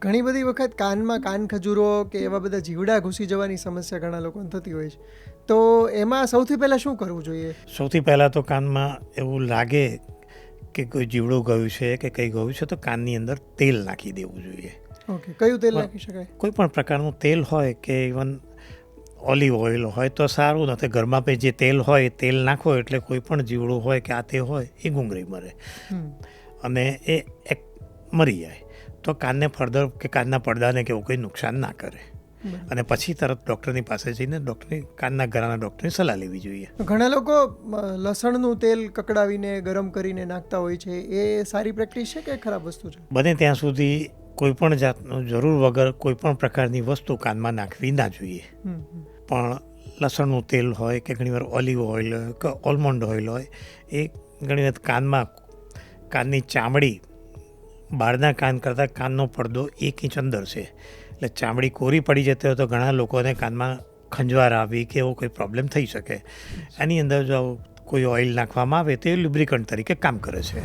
ઘણી બધી વખત કાનમાં કાન ખજૂરો કે એવા બધા જીવડા ઘૂસી જવાની સમસ્યા ઘણા લોકોને થતી હોય છે, તો એમાં સૌથી પહેલાં શું કરવું જોઈએ? સૌથી પહેલાં તો કાનમાં એવું લાગે કે કોઈ જીવડું ગયું છે કે કંઈ ગયું છે તો કાનની અંદર તેલ નાખી દેવું જોઈએ. ઓકે, કયું તેલ નાખી શકાય? કોઈ પણ પ્રકારનું તેલ હોય કે ઇવન ઓલિવ ઓઇલ હોય તો સારું, નથી ઘરમાં પણ જે તેલ હોય એ તેલ નાખો એટલે કોઈ પણ જીવડું હોય કે આ તે હોય એ ગુંગળી મરે અને એ મરી જાય. તો કાનને ફર્ધર કે કાનના પડદાને કે એવું કંઈ નુકસાન ના કરે અને પછી તરત ડૉક્ટરની પાસે જઈને કાનના ગળાના ડૉક્ટરની સલાહ લેવી જોઈએ. ઘણા લોકો લસણનું તેલ કકડાવીને ગરમ કરીને નાખતા હોય છે, એ સારી પ્રેક્ટિસ છે કે ખરાબ વસ્તુ છે? બને ત્યાં સુધી કોઈપણ જાતનું જરૂર વગર કોઈપણ પ્રકારની વસ્તુ કાનમાં નાખવી ના જોઈએ. પણ લસણનું તેલ હોય કે ઘણીવાર ઓલિવ ઓઇલ હોય કે ઓલમોન્ડ ઓઇલ હોય એ ઘણીવાર કાનની ચામડી બહારના કાન કરતાં કાનનો પડદો 1 ઇંચ અંદર છે, એટલે ચામડી કોરી પડી જતી હોય તો ઘણા લોકોને કાનમાં ખંજવાળ આવી કે એવો કોઈ પ્રોબ્લેમ થઈ શકે. એની અંદર જો કોઈ ઓઇલ નાખવામાં આવે તો એ લ્યુબ્રિકન્ટ તરીકે કામ કરે છે.